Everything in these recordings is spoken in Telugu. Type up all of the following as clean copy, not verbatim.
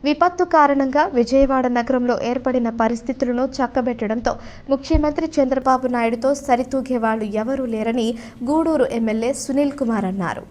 విపత్తు కారణంగా విజయవాడ నగరంలో ఏర్పడిన పరిస్థితులను చక్కబెట్టడంతో ముఖ్యమంత్రి చంద్రబాబు నాయుడుతో సరితూగే వాళ్లు ఎవరూ లేరని గూడూరు ఎమ్మెల్యే సునీల్ కుమార్ అన్నారు.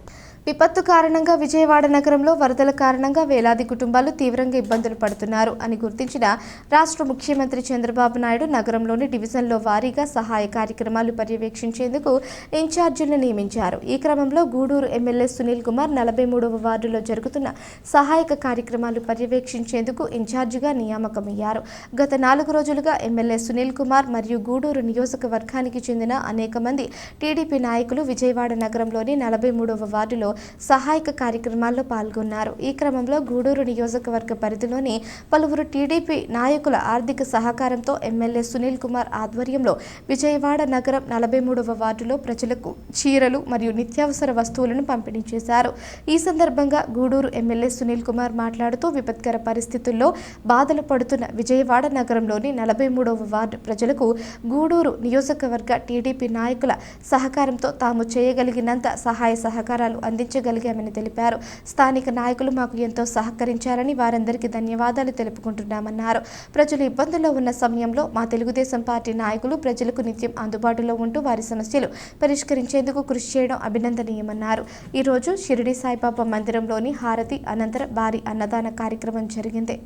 విపత్తు కారణంగా విజయవాడ నగరంలో వరదల కారణంగా వేలాది కుటుంబాలు తీవ్రంగా ఇబ్బందులు పడుతున్నారు అని గుర్తించిన రాష్ట్ర ముఖ్యమంత్రి చంద్రబాబు నాయుడు నగరంలోని డివిజన్లో వారీగా సహాయ కార్యక్రమాలు పర్యవేక్షించేందుకు ఇన్ఛార్జీలను నియమించారు. ఈ క్రమంలో గూడూరు ఎమ్మెల్యే సునీల్ కుమార్ 43వ వార్డులో జరుగుతున్న సహాయక కార్యక్రమాలు పర్యవేక్షించేందుకు ఇన్ఛార్జిగా నియామకమయ్యారు. గత 4 రోజులుగా ఎమ్మెల్యే సునీల్ కుమార్ మరియు గూడూరు నియోజకవర్గానికి చెందిన అనేక మంది టీడీపీ నాయకులు విజయవాడ నగరంలోని 43వ వార్డులో సహాయక కార్యక్రమాల్లో పాల్గొన్నారు. ఈ క్రమంలో గూడూరు నియోజకవర్గ పరిధిలోని పలువురు టీడీపీ నాయకుల ఆర్థిక సహకారంతో ఎమ్మెల్యే సునీల్ కుమార్ ఆధ్వర్యంలో విజయవాడ నగరం 43వ వార్డులో ప్రజలకు చీరలు మరియు నిత్యావసర వస్తువులను పంపిణీ చేశారు. ఈ సందర్భంగా గూడూరు ఎమ్మెల్యే సునీల్ కుమార్ మాట్లాడుతూ విపత్కర పరిస్థితుల్లో బాధలు పడుతున్న విజయవాడ నగరంలోని 43వ వార్డు ప్రజలకు గూడూరు నియోజకవర్గ టీడీపీ నాయకుల సహకారంతో తాము చేయగలిగినంత సహాయ సహకారాలు అందించగలిగామని తెలిపారు. స్థానిక నాయకులు మాకు ఎంతో సహకరించారని వారందరికీ ధన్యవాదాలు తెలుపుకుంటున్నామన్నారు. ప్రజలు ఇబ్బందుల్లో ఉన్న సమయంలో మా తెలుగుదేశం పార్టీ నాయకులు ప్రజలకు నిత్యం అందుబాటులో ఉంటూ వారి సమస్యలు పరిష్కరించేందుకు కృషి చేయడం అభినందనీయమన్నారు. ఈరోజు షిరిడి సాయిబాబా మందిరంలోని హారతి అనంతరం భారీ అన్నదాన కార్యక్రమం జరిగింది.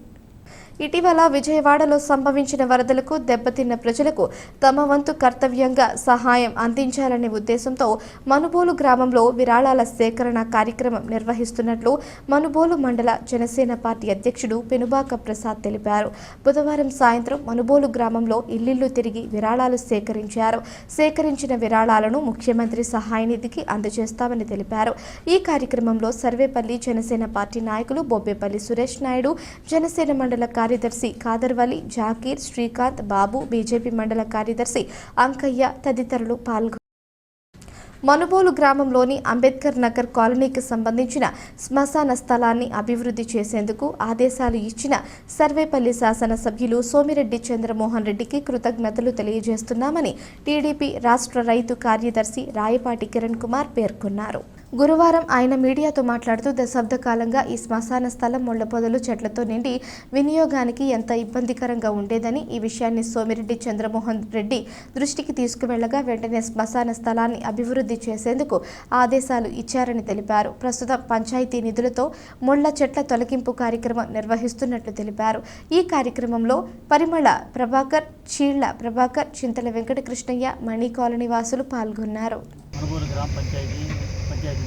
ఇటీవల విజయవాడలో సంభవించిన వరదలకు దెబ్బతిన్న ప్రజలకు తమ వంతు కర్తవ్యంగా సహాయం అందించాలనే ఉద్దేశంతో మనుబోలు గ్రామంలో విరాళాల సేకరణ కార్యక్రమం నిర్వహిస్తున్నట్లు మనుబోలు మండల జనసేన పార్టీ అధ్యక్షుడు పెనుబాక ప్రసాద్ తెలిపారు. బుధవారం సాయంత్రం మనుబోలు గ్రామంలో ఇల్లిల్లు తిరిగి విరాళాలు సేకరించారు. సేకరించిన విరాళాలను ముఖ్యమంత్రి సహాయ నిధికి అందజేస్తామని తెలిపారు. ఈ కార్యక్రమంలో సర్వేపల్లి జనసేన పార్టీ నాయకులు బొబ్బేపల్లి సురేష్ నాయుడు, జనసేన మండల కార్యదర్శి ఖాదర్వలి, జాకీర్, శ్రీకాంత్, బాబు, బీజేపీ మండల కార్యదర్శి అంకయ్య తదితరులు పాల్గొన్నారు. మనుబోలు గ్రామంలోని అంబేద్కర్ నగర్ కాలనీకి సంబంధించిన శ్మశాన స్థలాన్ని అభివృద్ధి చేసేందుకు ఆదేశాలు ఇచ్చిన సర్వేపల్లి శాసనసభ్యులు సోమిరెడ్డి చంద్రమోహన్ రెడ్డికి కృతజ్ఞతలు తెలియజేస్తున్నామని టీడీపీ రాష్ట్ర రైతు కార్యదర్శి రాయపాటి కిరణ్ కుమార్ పేర్కొన్నారు. గురువారం ఆయన మీడియాతో మాట్లాడుతూ దశాబ్ద కాలంగా ఈ శ్మశాన స్థలం ముళ్లపొదలు చెట్లతో నిండి వినియోగానికి ఎంత ఇబ్బందికరంగా ఉండేదని, ఈ విషయాన్ని సోమిరెడ్డి చంద్రమోహన్ రెడ్డి దృష్టికి తీసుకువెళ్లగా వెంటనే శ్మశాన స్థలాన్ని అభివృద్ధి చేసేందుకు ఆదేశాలు ఇచ్చారని తెలిపారు. ప్రస్తుతం పంచాయతీ నిధులతో ముళ్ల చెట్ల తొలగింపు కార్యక్రమం నిర్వహిస్తున్నట్లు తెలిపారు. ఈ కార్యక్రమంలో పరిమళ ప్రభాకర్, చీళ్ల ప్రభాకర్, చింతల వెంకటకృష్ణయ్య, మణి కాలనీ వాసులు పాల్గొన్నారు.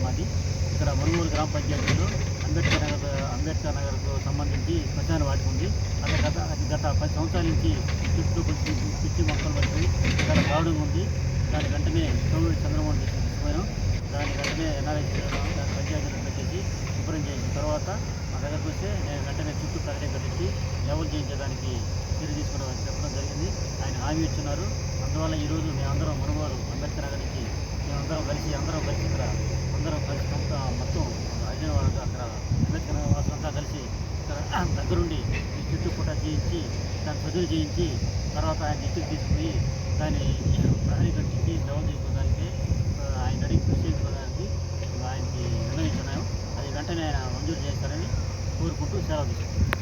మాది ఇక్కడ మనుగోలు గ్రామ పంచాయతీలో అంబేద్కర్ నగర్కు సంబంధించి శ్మశాన వాటిక ఉంది. అది గత 10 సంవత్సరాల నుంచి చుట్టూ పిచ్చి మొక్కలు పట్టి చాలా ప్రాబ్లం ఉంది. దాని వెంటనే చంద్రమోహన్ తీసుకుపోయాం. దాని వెంటనే ఎన్ఆర్ఐ దాని పంచాయతీలో పెట్టేసి శుభ్రం చేసిన తర్వాత మా దగ్గరకు వస్తే నేను వెంటనే చుట్టూ ప్రకటన కట్టించి లెవెల్ చేయించడానికి చర్య తీసుకోవడం చెప్పడం జరిగింది. ఆయన హామీ ఇచ్చున్నారు. అందువల్ల ఈరోజు మేమందరం మనుగోలు అంబేద్కర్ నగర్ నుంచి అందరం కలిసి ఇక్కడ అందరం కలిసి మొత్తం హైదరాబాద్ అక్కడ అంబేద్కర్ వాసులంతా కలిసి ఇక్కడ దగ్గరుండి ఈ చుట్టుపుట్ట చేయించి దాన్ని సదులు చేయించి తర్వాత ఆయన ఇంటికి తీసుకుపోయి దాన్ని ప్రహరీ కట్టించి డెవలప్ చేసుకోవడానికి ఆయన అడిగి కృషి చేసుకోవడానికి ఆయనకి నిర్ణయించున్నాము. అది వెంటనే ఆయన మంజూరు చేస్తారని కోరుకుంటూ సెలవు తీసుకుంటాం.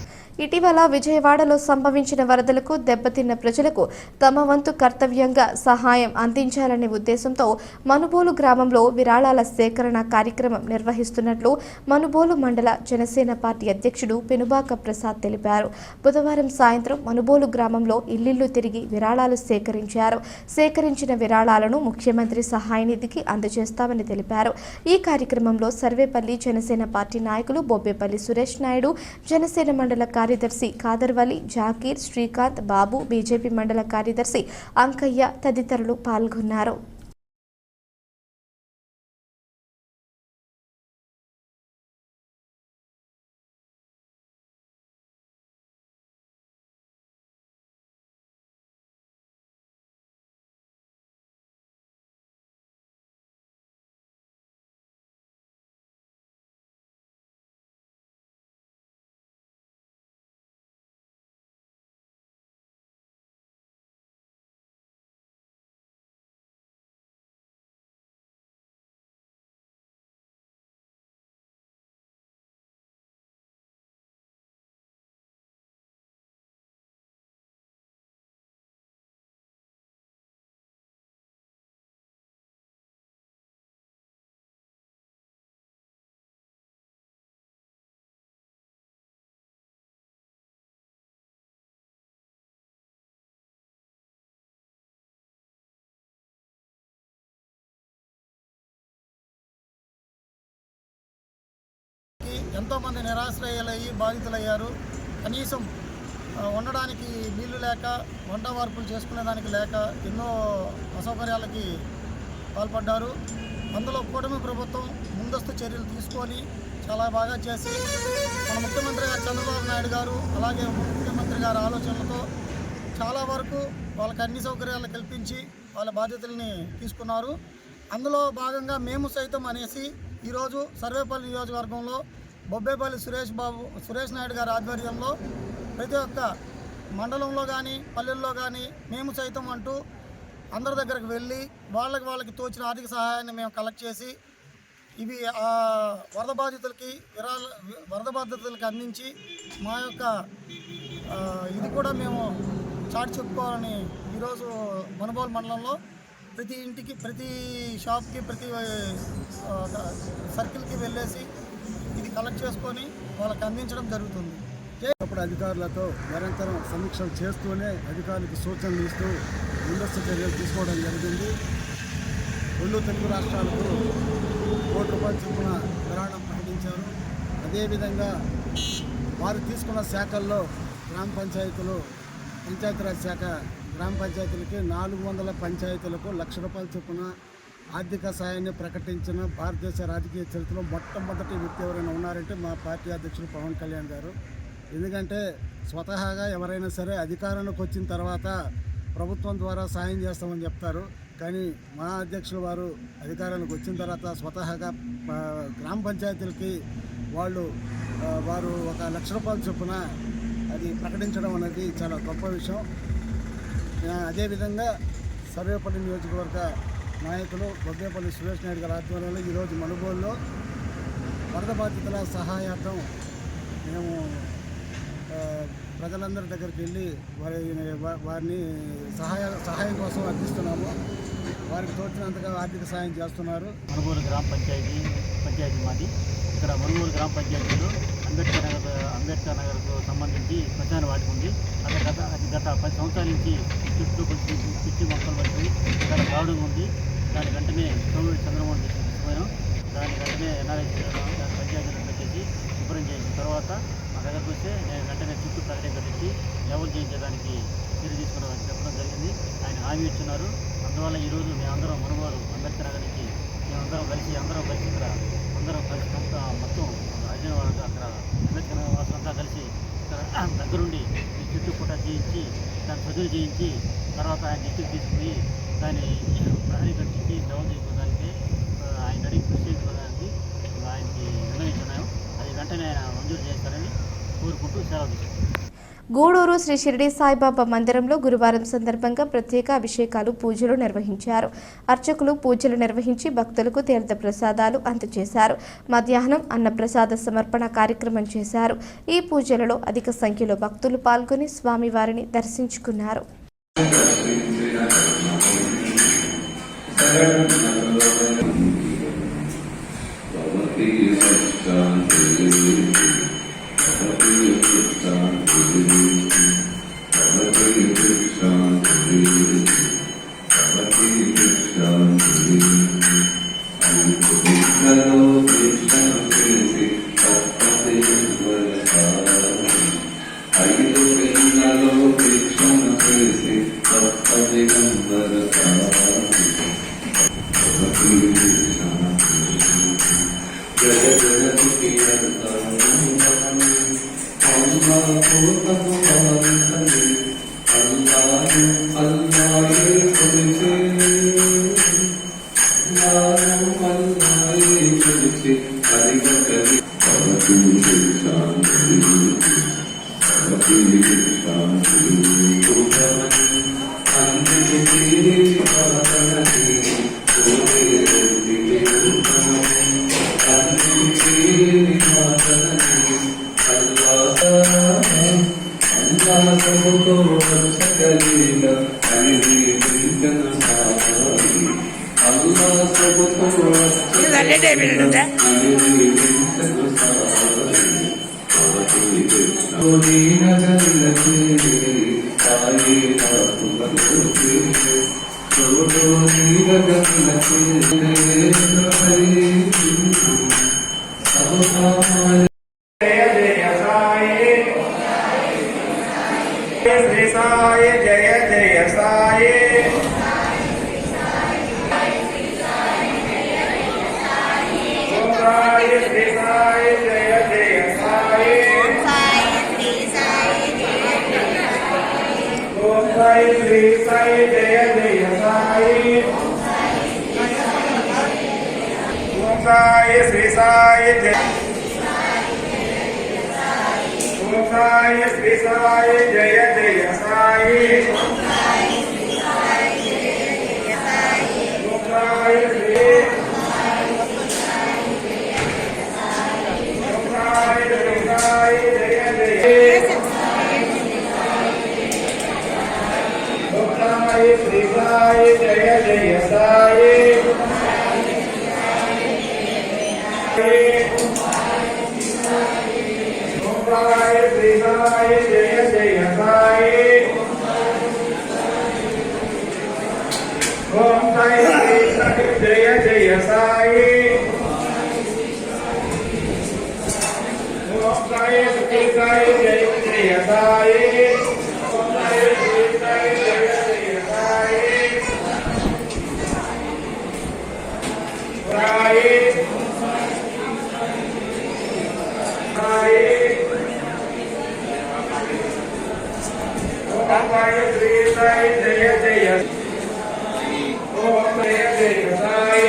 ఇటీవల విజయవాడలో సంభవించిన వరదలకు దెబ్బతిన్న ప్రజలకు తమ వంతు కర్తవ్యంగా సహాయం అందించాలనే ఉద్దేశంతో మనుబోలు గ్రామంలో విరాళాల సేకరణ కార్యక్రమం నిర్వహిస్తున్నట్లు మనుబోలు మండల జనసేన పార్టీ అధ్యక్షుడు పెనుబాక ప్రసాద్ తెలిపారు. బుధవారం సాయంత్రం మనుబోలు గ్రామంలో ఇల్లిల్లు తిరిగి విరాళాలు సేకరించారు. సేకరించిన విరాళాలను ముఖ్యమంత్రి సహాయ నిధికి అందజేస్తామని తెలిపారు. ఈ కార్యక్రమంలో సర్వేపల్లి జనసేన పార్టీ నాయకులు బొబ్బేపల్లి సురేష్ నాయుడు, జనసేన మండల కార్యదర్శి ఖాదర్వలి, జాకీర్, శ్రీకాంత్, బాబు, బీజేపీ మండల కార్యదర్శి అంకయ్య తదితరులు పాల్గొన్నారు. ఎంతోమంది నిరాశ్రయాలయ్యి బాధితులయ్యారు. కనీసం ఉండడానికి నీళ్లు లేక, వంట వార్పులు చేసుకునేదానికి లేక ఎన్నో అసౌకర్యాలకి పాల్పడ్డారు. అందులో కూటమి ప్రభుత్వం ముందస్తు చర్యలు తీసుకొని చాలా బాగా చేసి మన ముఖ్యమంత్రి గారు చంద్రబాబు నాయుడు గారు అలాగే ముఖ్యమంత్రి గారి ఆలోచనలతో చాలా వరకు వాళ్ళకి అన్ని సౌకర్యాలు కల్పించి వాళ్ళ బాధ్యతల్ని తీసుకున్నారు. అందులో భాగంగా మేము సైతం అనేసి ఈరోజు సర్వేపల్లి నియోజకవర్గంలో బొబ్బేపల్లి సురేష్ నాయుడు గారి ఆధ్వర్యంలో ప్రతి ఒక్క మండలంలో కానీ పల్లెల్లో కానీ మేము సైతం అంటూ అందరి దగ్గరకు వెళ్ళి వాళ్ళకి తోచిన ఆర్థిక సహాయాన్ని మేము కలెక్ట్ చేసి ఇవి వరద బాధితులకి అందించి మా యొక్క ఇది కూడా మేము చాటి చెప్పుకోవాలని ఈరోజు మనుబోలు మండలంలో ప్రతి ఇంటికి, ప్రతి షాప్కి, ప్రతి సర్కిల్కి వెళ్ళేసి ఇది కలెక్ట్ చేసుకొని వాళ్ళకి అందించడం జరుగుతుంది. అప్పుడు అధికారులతో నిరంతరం సమీక్షలు చేస్తూనే అధికారులకు సూచనలు ఇస్తూ ముందస్తు చర్యలు తీసుకోవడం జరిగింది. 2 తెలుగు రాష్ట్రాలకు ₹1 కోటి చొప్పున విరాళం ప్రకటించారు. అదేవిధంగా వారు తీసుకున్న శాఖల్లో గ్రామ పంచాయతీలు, పంచాయతీరాజ్ శాఖ గ్రామ పంచాయతీలకి 400 పంచాయతీలకు ₹1,00,000 చొప్పున ఆర్థిక సాయాన్ని ప్రకటించిన భారతదేశ రాజకీయ చరిత్రలో మొట్టమొదటి వ్యక్తి ఎవరైనా ఉన్నారంటే మా పార్టీ అధ్యక్షుడు పవన్ కళ్యాణ్ గారు. ఎందుకంటే స్వతహాగా ఎవరైనా సరే అధికారంలోకి వచ్చిన తర్వాత ప్రభుత్వం ద్వారా సాయం చేస్తామని చెప్తారు. కానీ మా అధ్యక్షులు వారు అధికారంలోకి వచ్చిన తర్వాత స్వతహాగా గ్రామ పంచాయతీలకి వారు ఒక ₹1,00,000 చొప్పున అది ప్రకటించడం అనేది చాలా గొప్ప విషయం. అదేవిధంగా సర్వేపల్లి నియోజకవర్గ నాయకులు బొబ్బేపల్లి సురేష్ నాయుడు గారి ఆధ్వర్యంలో ఈరోజు మనుబోలులో వరద బాధితుల సహాయార్థం మేము ప్రజలందరి దగ్గరికి వెళ్ళి వారిని సహాయం కోసం అందిస్తున్నాము. వారికి తోచినంతగా ఆర్థిక సాయం చేస్తున్నారు. మనుబోలు గ్రామ పంచాయతీ మాది. ఇక్కడ మనుబోలు గ్రామ పంచాయతీలో అంబేద్కర్ నగర్కు సంబంధించి శ్మశాన వాటిక ఉంది. అది గత 10 సంవత్సరాల నుంచి చుట్టూ పిచ్చి మొక్కలు పడిపోయి ఇక్కడ గార్డెన్ ఉంది. దాని వెంటనే చంద్రమోహన్ తీసుకుపోయాం. దాని వెంటనే ఎన్ఆర్ఎస్ పంచాయతీలో పెట్టేసి శుభ్రం చేసిన తర్వాత మా దగ్గరకు వస్తే నేను వెంటనే చుట్టూ ప్రకటన కట్టించి లెవెల్ చేయించడానికి చర్య తీసుకున్నామని చెప్పడం జరిగింది. ఆయన హామీ ఇచ్చున్నారు. అందువల్ల ఈరోజు మేమందరం మనుబోలు అంబేద్కర్ నగర్ నుంచి అందరం కలిసి ఇక్కడ మొత్తం హైదరాబాద్ అక్కడ అంబేద్కర్ నగర్ వాసులంతా కలిసి ఇక్కడ దగ్గరుండి ఈ చుట్టుపుట్ట చేయించి దాన్ని సదులు చేయించి తర్వాత ఆయన ఇంటికి తీసుకుని దాన్ని ప్రహరీ కట్టించి లెవెల్ చేసుకోవడానికి ఆయన అడిగి కృషి చేసుకోవడానికి ఆయనకి నిర్ణయించున్నాము. అది వెంటనే ఆయన మంజూరు చేస్తారని కోరుకుంటూ సెలవు తీసుకుంటాం. గూడూరు శ్రీ షిరిడి సాయిబాబా మందిరంలో గురువారం సందర్భంగా ప్రత్యేక అభిషేకాలు, పూజలు నిర్వహించారు. అర్చకులు పూజలు నిర్వహించి భక్తులకు తీర్థ ప్రసాదాలు అందజేశారు. మధ్యాహ్నం అన్నప్రసాద సమర్పణ కార్యక్రమం చేశారు. ఈ పూజలలో అధిక సంఖ్యలో భక్తులు పాల్గొని స్వామివారిని దర్శించుకున్నారు. साई जय जय साई ओम साई श्री साई जय जय साई ओम साई श्री साई जय जय साई ओम साई श्री साई जय ओम साई श्री साई जय जय साई ओम साई श्री ओम साई श्री साई जय जय ओम साई श्री साई जय जय साई ओम साई श्री साई जय जय साई ओम साई श्री साई जय जय साई ओम साई श्री साई जय जय साई ओम साई श्री साई जय जय साई साई साई ओम साई श्री साई जय जय ओम जय जय साई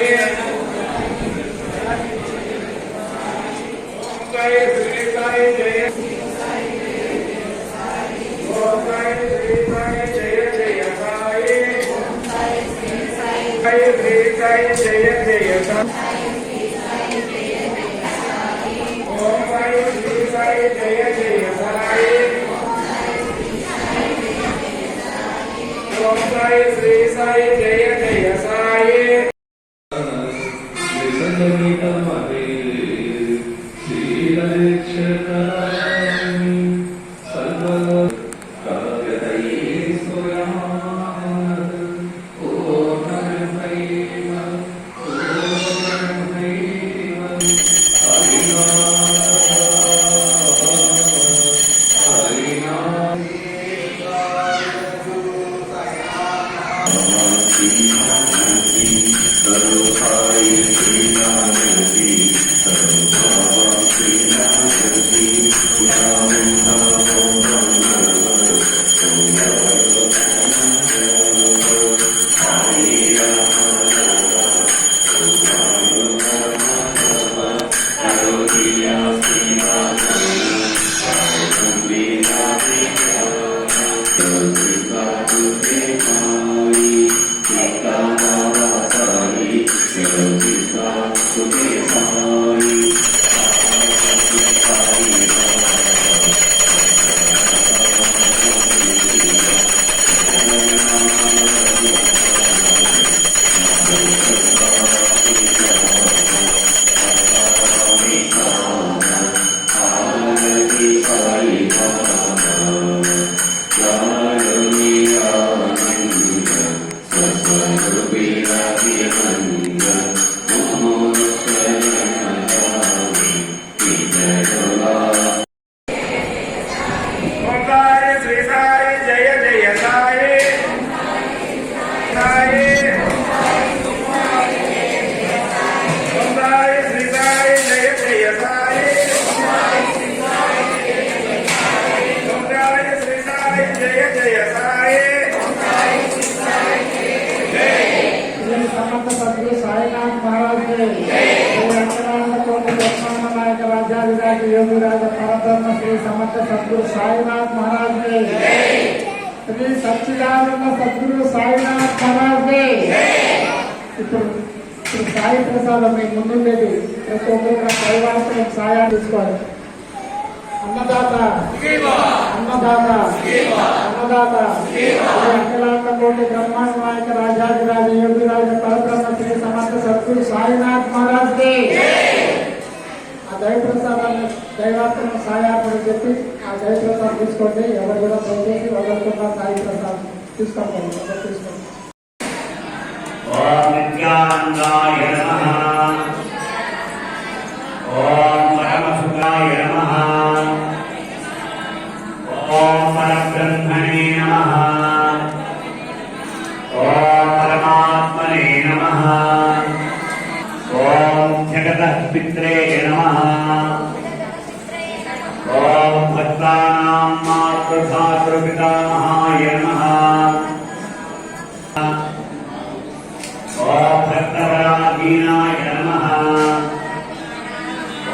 ओम साई श्री साई जय ओम साई श्री साई जय जय साई ओम साई श्री साई जय जय साई ओम साई श्री साई जय जय साई ओम साई श्री साई जय जय साई ओम साई श्री साई जय जय साई साई ओम साई श्री साई जय जय साई ओम साई श्री साई जय जय साई समर्थ सद्गुरु साईनाथ महाराज के नायक राजाधिराज योगीराज परब्रह्म श्री समर्थ सद्गुरु साईनाथ महाराज के श्री सच्चिदानंद सद्गुरु साईनाथ महाराज के ఇప్పుడు సాయి ప్రసాదం మీకు ముందుండేది ప్రతి ఒక్కరు పరివారం సాయా తీసుకోవాలి అన్నదాత అన్నదాత అన్నదాత అఖిలాండ కోటి బ్రహ్మాండ నాయక రాజాధిరాజ యోగిరాజ పరబ్రహ్మ శ్రీ సమర్థ సద్గురు సాయినాథ్ మహారాజ్ కి ఆ దైవప్రసాదాన్ని దైవాత్మ సాయాపడి చెప్పి ఆ దైవప్రసాదం తీసుకోండి. ఎవరు కూడా దయచేసి వదలకుండా సాయి ప్రసాదం తీసుకోండి. తీసుకోండి. ఓం నిత్యానందాయ నమః. ఓం పరమసుఖాయ నమః. ఓం పరబ్రహ్మణే నమః. भक्तानां मातृधातृपितामहाय नमः। ओम भक्तपराधीनाय नमः।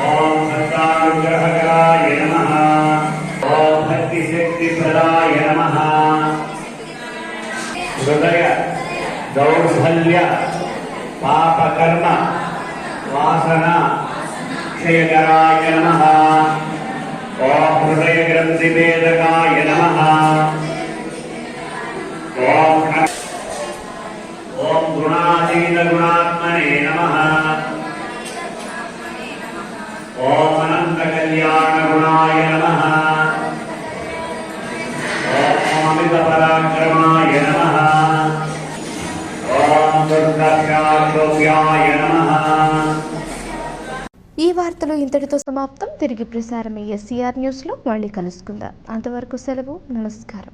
ओम भक्तानुग्रहकराय नमः। ओम भक्तिशक्तिप्रदाय नमः। हृदय दौर्बल्य पापकर्म वासना क्षयकराय नमः। ओम हृदय ग्रंथिभेदकाय नमः। ओम गुणातीत गुणात्मने नमः। ओम अनंत कल्याण गुणाय नमः। ओम अमित पराक्रमाय नमः। ओम दुर्गाख्याय नमः। ఈ వార్తలు ఇంతటితో సమాప్తం. తిరిగి ప్రసారమయ్యే సిఆర్ న్యూస్లో మళ్ళీ కలుసుకుందాం. అంతవరకు సెలవు. నమస్కారం.